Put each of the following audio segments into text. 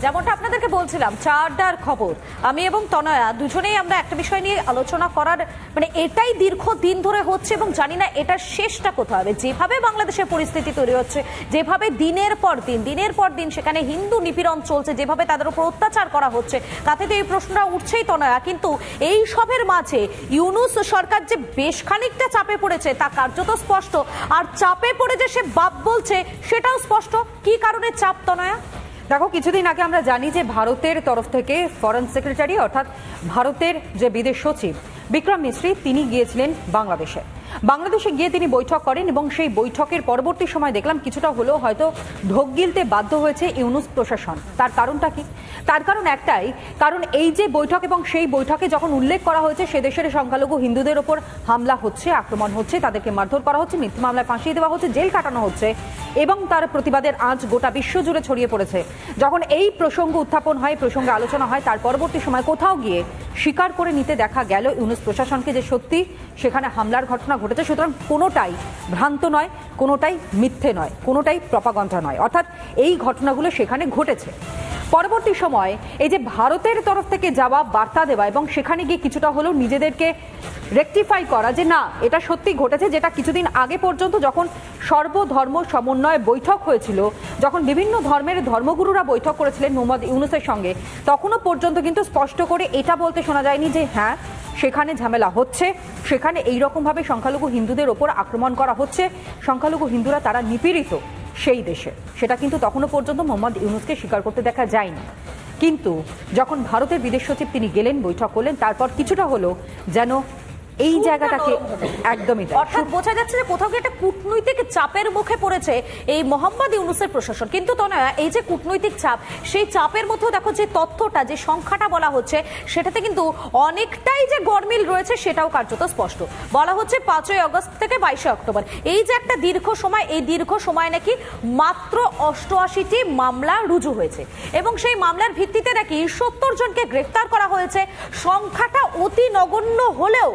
যেমনটা আপনাদেরকে বলছিলাম, চারটার খবর আমি এবং তনয়া দুজনেই আমরা একটা বিষয় নিয়ে আলোচনা করার মানে এটাই দীর্ঘ দিন ধরে হচ্ছে এবং জানি না এটার শেষটা কোথায় হবে। যেভাবে বাংলাদেশের পরিস্থিতি তৈরি হচ্ছে, যেভাবে দিনের পর দিন সেখানে হিন্দু নিপীড়ন চলছে, যেভাবে তাদের উপর অত্যাচার করা হচ্ছে, তাতে তো এই প্রশ্নটা উঠছেই তনয়া। কিন্তু এই সবের মাঝে ইউনূস সরকার যে বেশ খানিকটা চাপে পড়েছে তা কার্যত স্পষ্ট, আর চাপে পড়ে যে সে বাপ বলছে সেটাও স্পষ্ট। কি কারণে চাপ তনয়া? দেখো, কিছুদিন আগে আমরা জানি যে ভারতের তরফ থেকে ফরেন সেক্রেটারি অর্থাৎ ভারতের যে বিদেশ সচিব বিক্রম মিশ্রি তিনি গিয়েছিলেন বাংলাদেশে গিয়ে তিনি বৈঠক করেন এবং সেই বৈঠকের পরবর্তী সময় দেখলাম কিছুটা হলেও হয়তো ঢোক গিলতে বাধ্য হয়েছে ইউনূস প্রশাসন। তার কারণটা কি? তার কারণ একটাই, কারণ এই যে বৈঠক এবং সেই বৈঠকে যখন উল্লেখ করা হয়েছে সে দেশের সংখ্যালঘু হিন্দুদের ওপর হামলা হচ্ছে, আক্রমণ হচ্ছে, তাদেরকে মারধর করা হচ্ছে, মিথ্যা মামলায় ফাঁসিয়ে দেওয়া হচ্ছে, জেল কাটানো হচ্ছে এবং তার প্রতিবাদের আঁচ গোটা বিশ্ব জুড়ে ছড়িয়ে পড়েছে। যখন এই প্রসঙ্গ উত্থাপন হয়, প্রসঙ্গে আলোচনা হয়, তার পরবর্তী সময় কোথাও গিয়ে স্বীকার করে নিতে দেখা গেল ইউনূস প্রশাসনকে যে সত্যি সেখানে হামলার ঘটনা ঘটেছে। সুতরাং কোনোটাই ভ্রান্ত নয়, কোনোটাই মিথ্যে নয়, কোনোটাই প্রপাগান্ডা নয়, অর্থাৎ এই ঘটনাগুলো সেখানে ঘটেছে। পরবর্তী সময় এই যে ভারতের তরফ থেকে যাওয়া বার্তা দেওয়া এবং সেখানে গিয়ে কিছুটা হলেও নিজেদেরকে রেকটিফাই করা যে না এটা সত্যি ঘটেছে, যেটা কিছুদিন আগে পর্যন্ত যখন সর্বধর্ম সমন্বয় বৈঠক হয়েছিল, যখন বিভিন্ন ধর্মের ধর্মগুরুরা বৈঠক করেছিলেন মোহাম্মদ ইউনূসের সঙ্গে, তখনও পর্যন্ত কিন্তু স্পষ্ট করে এটা বলতে শোনা যায়নি যে হ্যাঁ সেখানে ঝামেলা হচ্ছে, সেখানে এইরকমভাবে সংখ্যালঘু হিন্দুদের ওপর আক্রমণ করা হচ্ছে, সংখ্যালঘু হিন্দুরা তারা নিপীড়িত সেই দেশে, সেটা কিন্তু তখনও পর্যন্ত মোহাম্মদ ইউনূসকে স্বীকার করতে দেখা যায়নি। কিন্তু যখন ভারতের বিদেশ সচিব তিনি গেলেন, বৈঠক করলেন, তারপর কিছুটা হলো যেন এই জায়গাটাকে একদমই, অর্থাৎ বোঝা যাচ্ছে যে কোথাও একটা কূটনৈতিক চাপের মুখে পড়েছে এই মোহাম্মদ ইউনূসের প্রশাসন। কিন্তু তনয়া, এই যে কূটনৈতিক চাপ, সেই চাপের মধ্যেও দেখো যে তথ্যটা, যে সংখ্যাটা বলা হচ্ছে সেটাতে কিন্তু অনেকটাই যে গরমিল রয়েছে সেটাও কার্যত স্পষ্ট। বলা হচ্ছে 5ই আগস্ট থেকে 22শে অক্টোবর এই যে একটা দীর্ঘ সময়, এই দীর্ঘ সময় নাকি মাত্র 88টি মামলা রুজু হয়েছে এবং সেই মামলার ভিত্তিতে নাকি 70 জনকে গ্রেফতার করা হয়েছে। সংখ্যাটা অতি নগণ্য হলেও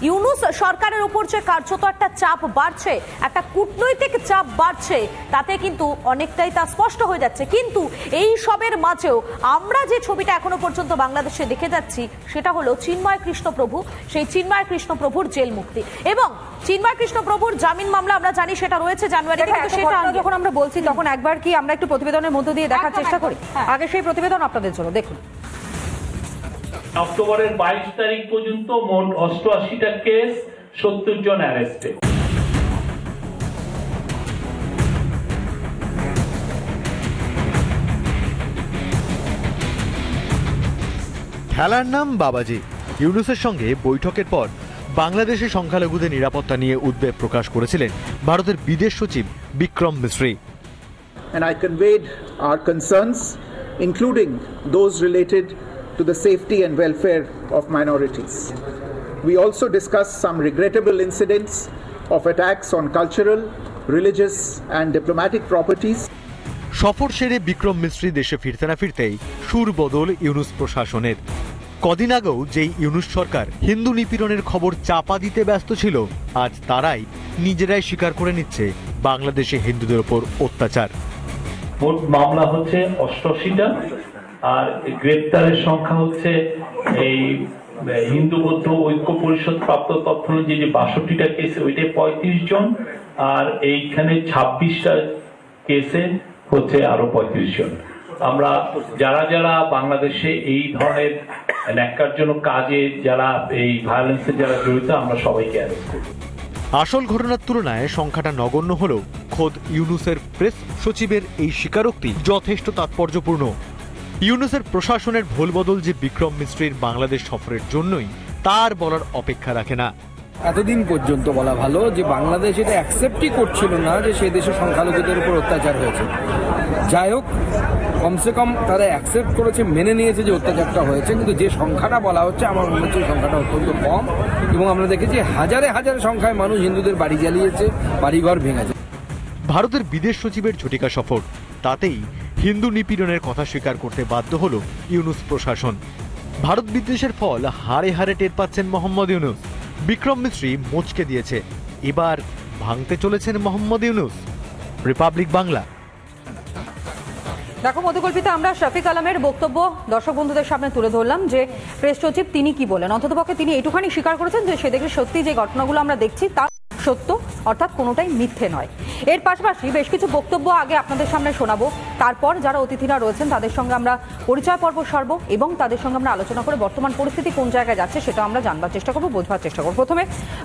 ইউনূস সরকারের উপর যে কার্যত একটা চাপ বাড়ছে, একটা কূটনৈতিক চাপ বাড়ছে, তাতে কিন্তু অনেকটাই তা স্পষ্ট হয়ে যাচ্ছে। কিন্তু এই সবের মাঝেও আমরা যে ছবিটা এখনো পর্যন্ত বাংলাদেশে দেখে যাচ্ছি সেটা হলো চিন্ময় কৃষ্ণপ্রভু, সেই চিন্ময় কৃষ্ণপ্রভুর জেল মুক্তি এবং চিন্ময় কৃষ্ণপ্রভুর জামিন মামলা আমরা জানি সেটা রয়েছে জানুয়ারিতে। সেটা যখন আমরা বলছি তখন একবার কি আমরা একটু প্রতিবেদনের মধ্য দিয়ে দেখার চেষ্টা করি? আগে সেই প্রতিবেদন আপনাদের জন্য দেখুন। অক্টোবরের 22 তারিখ পর্যন্ত মোট 88টা কেস, 70 জন অ্যারেস্টেড। খেলার নাম বাবাজি। ইউনূসের সঙ্গে বৈঠকের পর বাংলাদেশের সংখ্যালঘুদের নিরাপত্তা নিয়ে উদ্বেগ প্রকাশ করেছিলেন ভারতের বিদেশ সচিব Vikram Misri. And I conveyed our concerns, including those related to the safety and welfare of minorities. We also discussed some regrettable incidents of attacks on cultural, religious and diplomatic properties. সফর সেরে বিক্রম মিশ্রি দেশে ফিরতে না ফিরতেই সুর বদল ইউনূস প্রশাসনের। কদিন আগেও যেই ইউনূস সরকার হিন্দু নিপীড়নের খবর চাপা দিতে ব্যস্ত ছিল, আজ তারাই নিজেরাই স্বীকার করে নিচ্ছে বাংলাদেশে হিন্দুদের উপর অত্যাচার। মোট মামলা হচ্ছে 88টা আর গ্রেপ্তারের সংখ্যা হচ্ছে এই হিন্দু বৌদ্ধ ঐক্য পরিষদ প্রাপ্ত তথ্য অনুযায়ী যে 62টা কেসে ওইটাই 35 জন, আর এইখানে 26টা কেসে হচ্ছে আরো 35 জন। আমরা যারা যারা বাংলাদেশে এই ধরনের ন্যাক্কারজনক কাজে, যারা এই ভায়োলেন্সে যারা জড়িত, আমরা সবাইকে অ্যারেস্ট করি। আসল ঘটনার তুলনায় সংখ্যাটা নগণ্য হলেও খোদ ইউনূসের প্রেস সচিবের এই স্বীকারোক্তি যথেষ্ট তাৎপর্যপূর্ণ। ইউনূসের প্রশাসনের ভুলবদল যে বিক্রম মিশ্রির বাংলাদেশ সফরের জন্যই, তার বলার অপেক্ষা রাখে না। এতদিন পর্যন্ত বলা ভালো যে বাংলাদেশ এটা অ্যাকসেপ্টই করছিল না যে সে দেশে সংখ্যালঘুদের উপর অত্যাচার হয়েছে। যাই হোক, কমসে কম তারা অ্যাকসেপ্ট করেছে, মেনে নিয়েছে যে অত্যাচারটা হয়েছে, কিন্তু যে সংখ্যাটা বলা হচ্ছে আমার মনে হচ্ছে সংখ্যাটা অত্যন্ত কম এবং আমরা দেখেছি হাজারে হাজারে সংখ্যায় মানুষ হিন্দুদের বাড়ি জ্বালিয়েছে, বাড়িঘর ভেঙেছে। ভারতের বিদেশ সচিবের ঝটিকা সফর, তাতেই হিন্দু নিপীড়নের কথা স্বীকার করতে বাধ্য হল ইউনূস প্রশাসন। ভারত বিদ্বেষের ফল হাড়ে হাড়ে টের পাচ্ছেন মোহাম্মদ ইউনূস। বিক্রম মিশ্রি মোচকে দিয়েছে, এবার ভাঙতে চলেছেন মোহাম্মদ ইউনূস। রিপাবলিক বাংলা। দেখো মধুকল্পিতা, আমরা শফিক আলমের বক্তব্য দর্শক বন্ধুদের সামনে তুলে ধরলাম যে প্রেস সচিব তিনি কি বলেন। অন্ততপক্ষে তিনি এটুখানি স্বীকার করেছেন যে সেদিকে সত্যি যে ঘটনাগুলো আমরা দেখছি তা সত্য, অর্থাৎ কোনোটাই মিথ্যে নয়। এর পাশাপাশি বেশ কিছু বক্তব্য আগে আপনাদের সামনে শোনাবো, তারপর যারা অতিথিরা রয়েছেন তাদের সঙ্গে আমরা পরিচয় পর্ব সারবো এবং তাদের সঙ্গে আমরা আলোচনা করে বর্তমান পরিস্থিতি কোন জায়গায় যাচ্ছে সেটা আমরা জানবার চেষ্টা করবো, বোঝবার চেষ্টা করবো। প্রথমে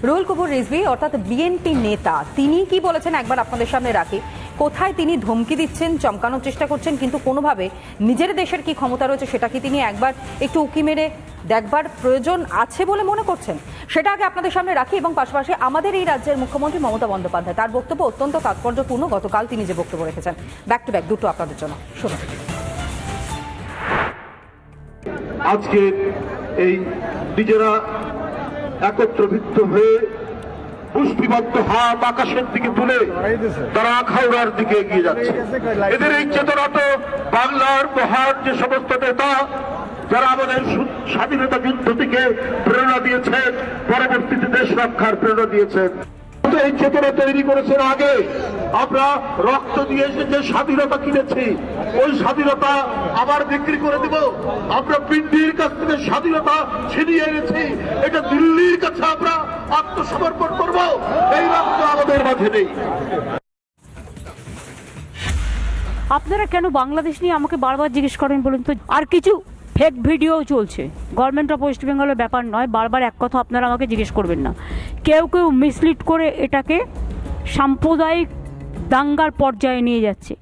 রুহুল কবির রিজভী অর্থাৎ বিএনপি নেতা, তিনি কি বলেছেন একবার আপনাদের সামনে রাখি। কোথায় তিনি ধমকি দিচ্ছেন, চমকানোর চেষ্টা করছেন, কিন্তু কোনোভাবে নিজের দেশের কি ক্ষমতা রয়েছে সেটা কি তিনি একবার একটু উকি মেরে দেখবার প্রয়োজন আছে বলে মনে করছেন, সেটা আগে আপনাদের সামনে রাখি। এবং পাশাপাশি আমাদের এই রাজ্যের মুখ্যমন্ত্রী মমতা বন্দ্যোপাধ্যায়, তার বক্তব্য অত্যন্ত তাৎপর্যপূর্ণ। গতকাল তিনি যে বক্তব্য রেখেছেন, ব্যাক টু ব্যাক দুটো আপনাদের জন্য শুনুন। আজকে এই নিজেরা একত্রভিত্ত হয়ে পুষ্টিবদ্ধ হাত আকাশের দিকে তুলে তারা আখাউড়ার দিকে এগিয়ে যাচ্ছে। এদের এই চেতনা তো বাংলার মহান যে সমস্ত নেতা যারা আমাদের স্বাধীনতা যুদ্ধ থেকে প্রেরণা দিয়েছেন, পরবর্তীতে দেশ রক্ষার প্রেরণা দিয়েছেন, এই চেতনা তৈরি করেছেন। আগে আমরা রক্ত দিয়ে যে স্বাধীনতা কিনেছি, ওই স্বাধীনতা আবার বিক্রি করে দেব। আমরা পিন্ডির কাছ থেকে স্বাধীনতা ছিনিয়ে এনেছি, এটা দিল্লির কাছে আমরা আত্মসমর্পণ করব, এই রক্ত আমাদের মাঝে নেই। আপনারা কেন বাংলাদেশ নিয়ে আমাকে বারবার জিজ্ঞেস করেন বলুন তো? আর কিছু ফেক ভিডিও চলছে, গভর্নমেন্ট অফ ওয়েস্ট বেঙ্গলের ব্যাপার নয়। বারবার এক কথা আপনারা আমাকে জিজ্ঞেস করবেন না। কেউ কেউ মিসলিড করে এটাকে সাম্প্রদায়িক দাঙ্গার পর্যায়ে নিয়ে যাচ্ছে।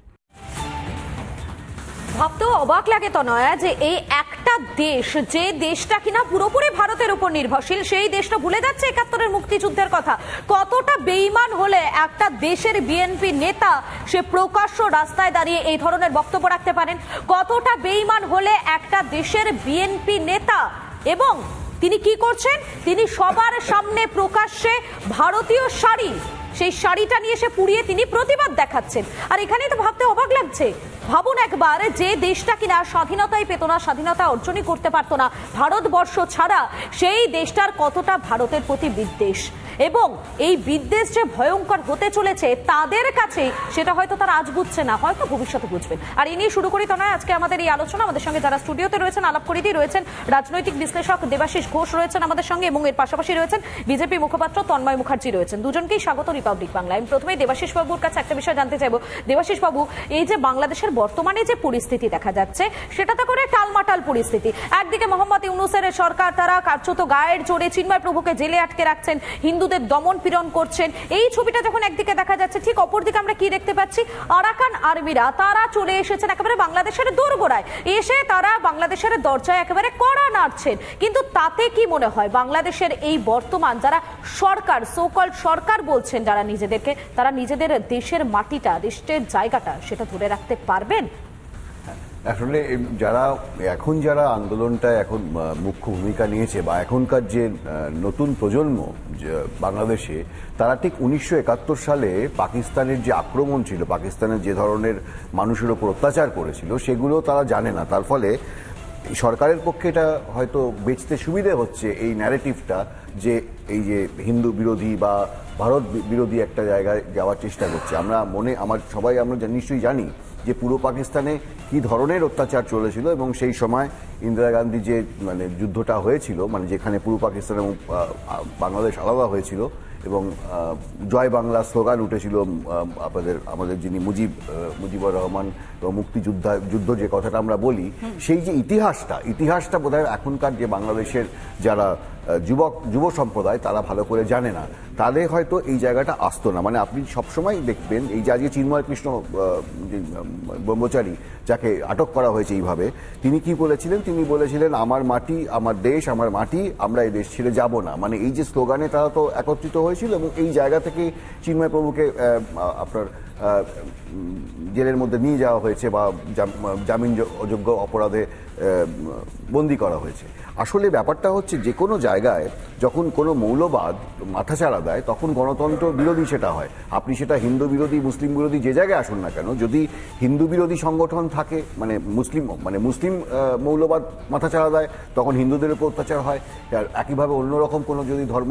ভাবতেও অবাক লাগে তো নয় যে এই একটা দেশ, যে দেশটা কিনা পুরোপুরি ভারতের উপর নির্ভরশীল, সেই দেশটা ভুলে যাচ্ছে ৭১-এর মুক্তিযুদ্ধের কথা। কতটা বেঈমান হলে একটা দেশের বিএনপি নেতা সে প্রকাশ্য রাস্তায় দাঁড়িয়ে এই ধরনের বক্তব্য রাখতে পারেন? কতটা বেঈমান হলে একটা দেশের বিএনপি নেতা, এবং তিনি কি করছেন, তিনি সবার সামনে প্রকাশ্যে ভারতীয় শাড়ি, সেই শাড়িটা নিয়ে এসে পুড়িয়ে তিনি প্রতিবাদ দেখাচ্ছেন। আর এখানেই তো ভাবতে অবাক লাগছে। ভাবুন একবার, যে দেশটা কিনা স্বাধীনতাই পেত না, স্বাধীনতা অর্জনই করতে পারতো না ভারতবর্ষ ছাড়া, সেই দেশটার কতটা ভারতের প্রতি বিদ্বেষ, এবং এই বিদ্বেষ যে ভয়ঙ্কর হতে চলেছে তাদের কাছে, সেটা হয়তো তারা আজ বুঝছে না, হয়তো ভবিষ্যতে বুঝবেন। আর এই নিয়ে শুরু করি তো নয় আজকে আমাদের এই আলোচনা। আমাদের সঙ্গে যারা স্টুডিওতে রয়েছেন, আলাপ করিতেই রয়েছেন রাজনৈতিক বিশ্লেষক দেবাশিস ঘোষ রয়েছেন আমাদের সঙ্গে, এবং এর পাশাপাশি রয়েছেন বিজেপি মুখপাত্র তন্ময় মুখার্জি রয়েছেন। দুজনকেই স্বাগত রিপাবলিক বাংলায়। আমি প্রথমেই দেবাশিস বাবুর কাছে একটা বিষয় জানতে চাইবো। দেবাশিস বাবু, এই যে বাংলাদেশের বর্তমানে যে পরিস্থিতি দেখা যাচ্ছে, সেটাতে করে টালমাটাল পরিস্থিতি। একদিকে মোহাম্মদ ইউনূসের সরকার, তারা কার্যত গায়ের জোরে চিন্ময় প্রভুকে জেলে আটকে রাখছেন, হিন্দুদের দমন পীড়ন করছেন। এই ছবিটা যখন একদিকে দেখা যাচ্ছে, ঠিক অপরদিকে আমরা কি দেখতে পাচ্ছি, আরাকান আর্মিরা তারা চলে এসেছেন একেবারে বাংলাদেশের দোরগোড়ায়, এসে তারা বাংলাদেশের দরজায় একেবারে কড়া নাড়ছেন। কিন্তু তাতে কি মনে হয় বাংলাদেশের এই বর্তমান যারা সরকার, সোকল সরকার বলছেন যারা নিজেদেরকে, তারা নিজেদের দেশের মাটিটা, দেশের জায়গাটা সেটা ধরে রাখতে পারবেন? আসলে যারা আন্দোলনটা এখন মুখ্য ভূমিকা নিয়েছে, বা এখনকার যে নতুন প্রজন্ম বাংলাদেশে, তারা ঠিক ১৯৭১ সালে পাকিস্তানের যে আক্রমণ ছিল, পাকিস্তানের যে ধরনের মানুষের ওপর অত্যাচার করেছিল, সেগুলো তারা জানে না। তার ফলে সরকারের পক্ষে এটা হয়তো বেচতে সুবিধে হচ্ছে এই ন্যারেটিভটা, যে এই যে হিন্দু বিরোধী বা ভারত বিরোধী একটা জায়গায় যাওয়ার চেষ্টা করছে। আমরা নিশ্চয়ই জানি যে পুরো পাকিস্তানে কি ধরনের অত্যাচার চলেছিল, এবং সেই সময় ইন্দিরা গান্ধী যে যুদ্ধটা হয়েছিল, যেখানে পুরো পাকিস্তান এবং বাংলাদেশ আলাদা হয়েছিল, এবং জয় বাংলা স্লোগান উঠেছিল আমাদের যিনি মুজিবুর রহমান এবং যুদ্ধ যে কথাটা আমরা বলি, সেই যে ইতিহাসটা বোধহয় এখনকার যে বাংলাদেশের যারা যুব সম্প্রদায় তারা ভালো করে জানে না, তাদের হয়তো এই জায়গাটা আসতো না। আপনি সবসময় দেখবেন এই যে আজকে চিন্ময় কৃষ্ণ ব্রহ্মচারী, যাকে আটক করা হয়েছে এইভাবে, তিনি কি বলেছিলেন? তিনি বলেছিলেন, আমার মাটি, আমার দেশ, আমার মাটি, আমরা এই দেশ ছেড়ে যাব না। এই যে স্লোগানে তারা তো একত্রিত হয়েছিল, এবং এই জায়গা থেকে চিন্ময় প্রভুকে আপনার জেলের মধ্যে নিয়ে যাওয়া হয়েছে, বা জামিন অযোগ্য অপরাধে বন্দী করা হয়েছে। আসলে ব্যাপারটা হচ্ছে, যে কোনো জায়গায় যখন কোনো মৌলবাদ মাথাচাড়া দেয়, তখন গণতন্ত্র বিরোধী সেটা হয়। আপনি সেটা হিন্দু বিরোধী, মুসলিম বিরোধী, যে জায়গায় আসুন না কেন, যদি হিন্দু বিরোধী সংগঠন থাকে, মুসলিম মৌলবাদ মাথাচাড়া দেয়, তখন হিন্দুদের উপর অত্যাচার হয়। আর একইভাবে অন্যরকম কোনো যদি ধর্ম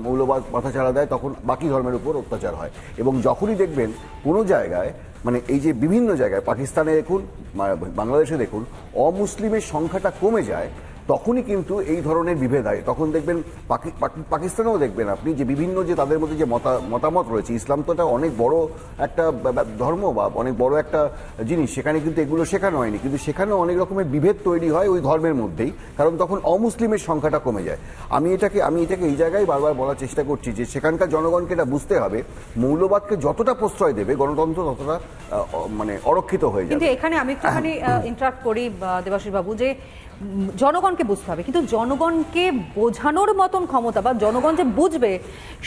মৌলবাদ মাথাচাড়া দেয়, তখন বাকি ধর্মের উপর অত্যাচার হয়। এবং যখনই দেখবেন কোনো জায়গায় মানে এই যে বিভিন্ন জায়গায় পাকিস্তানে দেখুন, বাংলাদেশে দেখুন, অমুসলিমের সংখ্যাটা কমে যায়, তখনই কিন্তু এই ধরনের বিভেদ হয়। তখন দেখবেন পাকিস্তানেও দেখবেন আপনি যে বিভিন্ন যে তাদের মধ্যে যে মতামত রয়েছে, ইসলাম তো একটা অনেক বড় একটা ধর্ম বা অনেক বড় একটা জিনিস, সেখানে কিন্তু এগুলো শেখানো হয়নি, কিন্তু সেখানেও অনেক রকমের বিভেদ তৈরি হয় ওই ধর্মের মধ্যেই, কারণ তখন অমুসলিমের সংখ্যাটা কমে যায়। আমি এটাকে এই জায়গায় বারবার বলার চেষ্টা করছি যে সেখানকার জনগণকে এটা বুঝতে হবে, মৌলবাদকে যতটা প্রশ্রয় দেবে গণতন্ত্র ততটা মানে অরক্ষিত হয়ে যাবে। কিন্তু এখানে আমি একটুখানি ইন্টারাপ্ট করি দেবাশিস বাবু, যে জনগণকে বুঝতে হবে, কিন্তু জনগণকে বোঝানোর মতন ক্ষমতা বা জনগণ যে বুঝবে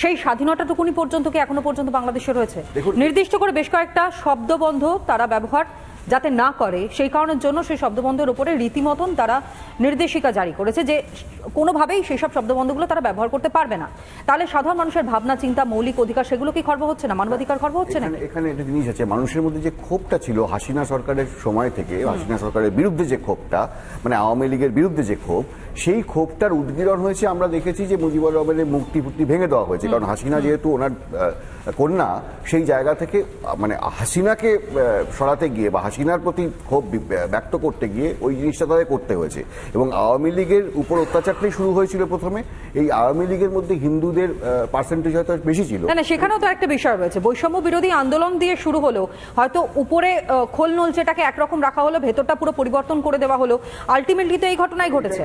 সেই স্বাধীনতাটুকুনি পর্যন্ত কি এখনো পর্যন্ত বাংলাদেশে রয়েছে? নির্দিষ্ট করে বেশ কয়েকটা শব্দবন্ধ তারা ব্যবহার যাতে না করে সেই কারণের জন্য সেই শব্দবন্ধের উপরে রীতিমতন তারা নির্দেশিকা জারি করেছে যে কোনোভাবেই সেই সব শব্দবন্ধগুলো তারা ব্যবহার করতে পারবে না। তাহলে সাধারণ মানুষের ভাবনা, চিন্তা, মৌলিক অধিকার সেগুলো কি খর্ব হচ্ছে না? মানবাধিকার খর্ব হচ্ছে না? এখানে একটা জিনিস আছে, মানুষের মধ্যে যে ক্ষোভটা ছিল হাসিনা সরকারের সময় থেকে, হাসিনা সরকারের বিরুদ্ধে যে ক্ষোভটা, মানে আওয়ামী লীগের বিরুদ্ধে যে ক্ষোভ, সেই ক্ষোভটার উদ্গীরণ হয়েছে। আমরা দেখেছি যে মুজিবুর রহমানের মুক্তি ভেঙে দেওয়া হয়েছে, কারণ হাসিনা যেহেতু ওনার কন্যা, সেই জায়গা থেকে মানে হাসিনাকে সরাতে গিয়ে বা হাসিনার প্রতি ক্ষোভ ব্যক্ত করতে গিয়ে ওই জিনিসটা তাদের করতে হয়েছে। এবং আওয়ামী লীগের উপর অত্যাচারটাই শুরু হয়েছিল প্রথমে, এই আওয়ামী লীগের মধ্যে হিন্দুদের পার্সেন্টেজ হয়তো বেশি ছিল। না, সেখানেও তো একটা বিষয় রয়েছে, বৈষম্য বিরোধী আন্দোলন দিয়ে শুরু হলো, হয়তো উপরে খোল নলচেটাকে একরকম রাখা হলো, ভেতরটা পুরো পরিবর্তন করে দেওয়া হলো, আলটিমেটলি তো এই ঘটনাই ঘটেছে।